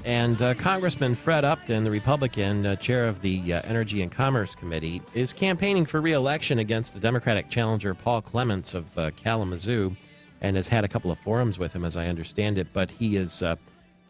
And Congressman Fred Upton, the Republican chair of the Energy and Commerce Committee, is campaigning for re-election against the Democratic challenger Paul Clements of Kalamazoo, and has had a couple of forums with him, as I understand it. But he is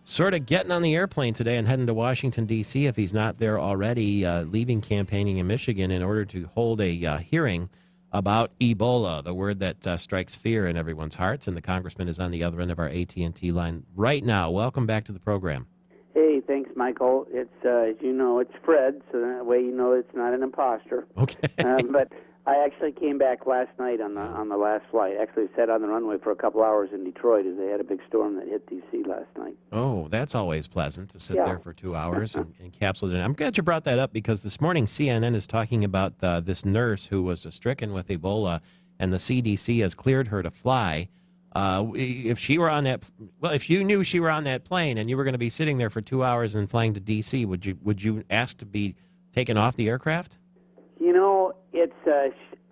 sort of getting on the airplane today and heading to Washington, D.C., if he's not there already, leaving campaigning in Michigan in order to hold a hearing about Ebola, the word that strikes fear in everyone's hearts. And the congressman is on the other end of our AT&T line right now. Welcome back to the program. Hey, thanks, Michael. It's as you know, it's Fred, so that way you know it's not an imposter. Okay. But I actually came back last night on the last flight. Actually sat on the runway for a couple hours in Detroit as they had a big storm that hit D.C. last night. Oh, that's always pleasant to sit there for 2 hours and capsule it in. I'm glad you brought that up, because this morning CNN is talking about this nurse who was stricken with Ebola, and the CDC has cleared her to fly. If she were on that, well, if you knew she were on that plane and you were going to be sitting there for 2 hours and flying to D.C., would you ask to be taken off the aircraft? You know, it's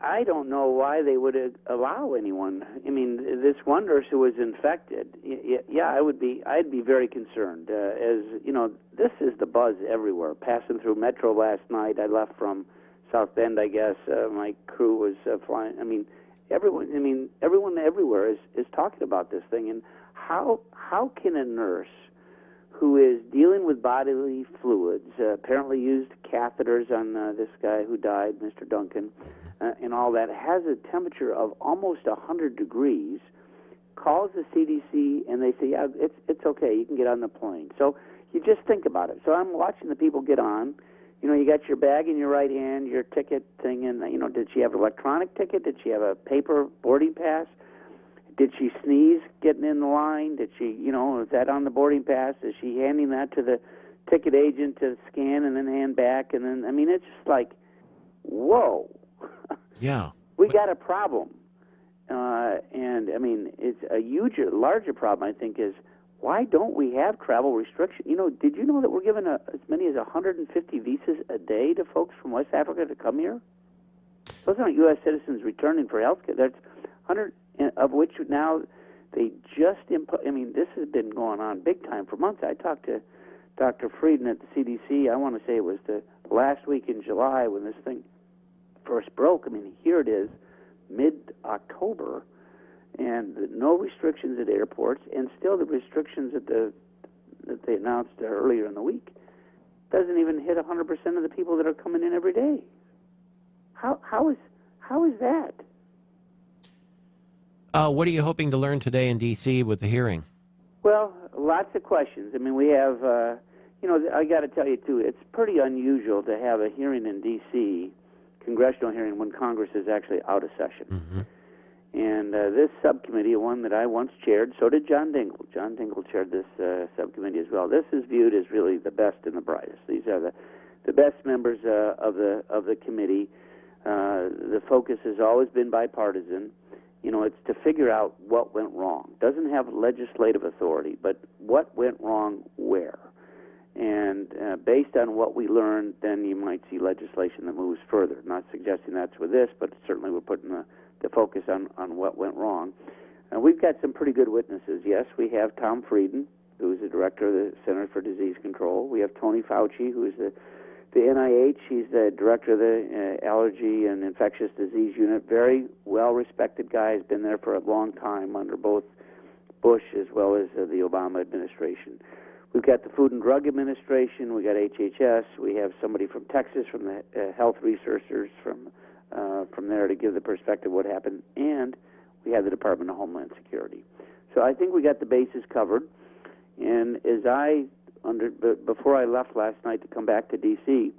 I don't know why they would allow anyone. I mean, this one nurse who was infected. Yeah, I'd be very concerned. As you know, this is the buzz everywhere. Passing through Metro last night, I left from South Bend. I guess my crew was flying. I mean, everyone everywhere is talking about this thing. And how can a nurse who is dealing with bodily fluids, apparently used catheters on this guy who died, Mr. Duncan, and all that, has a temperature of almost 100 degrees, calls the CDC, and they say, yeah, it's okay, you can get on the plane. So you just think about it. So I'm watching the people get on. You know, you got your bag in your right hand, your ticket thing, and, you know, did she have an electronic ticket? Did she have a paper boarding pass? Did she sneeze getting in the line? Did she, you know, is that on the boarding pass? Is she handing that to the ticket agent to scan and then hand back? And then, I mean, it's just like, whoa. Yeah. We got a problem. And, I mean, it's a larger problem, I think, is why don't we have travel restrictions? You know, did you know that we're giving as many as 150 visas a day to folks from West Africa to come here? Those aren't U.S. citizens returning for health care. That's 100... of which now they just I mean, this has been going on big time for months. I talked to Dr. Frieden at the CDC. I want to say it was the last week in July when this thing first broke. I mean, here it is, mid-October, and no restrictions at airports, and still the restrictions that they announced earlier in the week doesn't even hit 100% of the people that are coming in every day. How is that? What are you hoping to learn today in D.C. with the hearing? Well, lots of questions. I mean, we have, you know, I got to tell you, too, it's pretty unusual to have a hearing in D.C., congressional hearing, when Congress is actually out of session. Mm-hmm. And this subcommittee, one that I once chaired, so did John Dingell. John Dingell chaired this subcommittee as well. This is viewed as really the best and the brightest. These are the best members of the committee. The focus has always been bipartisan. You know, it's to figure out what went wrong. Doesn't have legislative authority, but what went wrong where? And based on what we learned, then you might see legislation that moves further. Not suggesting that's with this, but certainly we're putting the focus on what went wrong. We've got some pretty good witnesses. Yes, we have Tom Frieden, who's the director of the Center for Disease Control. We have Tony Fauci, who's the NIH. He's the director of the Allergy and Infectious Disease Unit. Very well-respected guy. Has been there for a long time under both Bush as well as the Obama administration. We've got the Food and Drug Administration. We got HHS. We have somebody from Texas, from the health researchers from there to give the perspective of what happened. And we have the Department of Homeland Security. So I think we got the bases covered. And as before I left last night to come back to D.C.,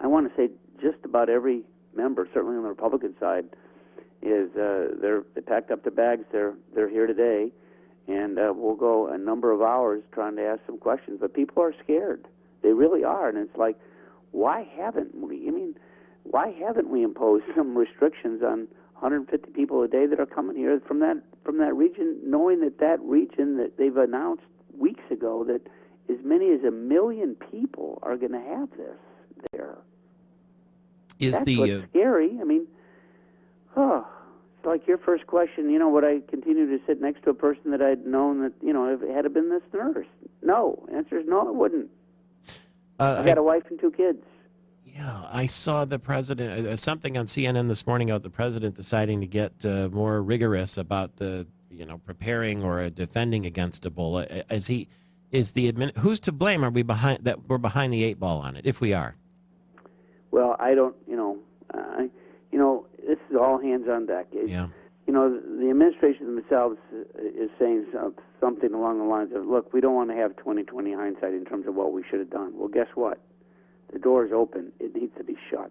I want to say just about every member, certainly on the Republican side, is they packed up their bags. They're here today, and we'll go a number of hours trying to ask some questions. But people are scared. They really are, and it's like, why haven't we? I mean, why haven't we imposed some restrictions on 150 people a day that are coming here from that region, knowing that region that they've announced weeks ago that as many as 1 million people are going to have this there. That's what's scary. I mean, like your first question, would I continue to sit next to a person that I'd known that, had been this nurse? No. Answer is no, I wouldn't. I got a wife and 2 kids. Yeah, I saw the president, something on CNN this morning about the president deciding to get more rigorous about the, preparing or defending against Ebola. Who's to blame? Are we behind that? We're behind the 8 ball on it, if we are. Well, I don't, this is all hands on deck. Yeah. The administration themselves is saying something along the lines of, look, we don't want to have 20/20 hindsight in terms of what we should have done. Well, guess what? The door is open. It needs to be shut.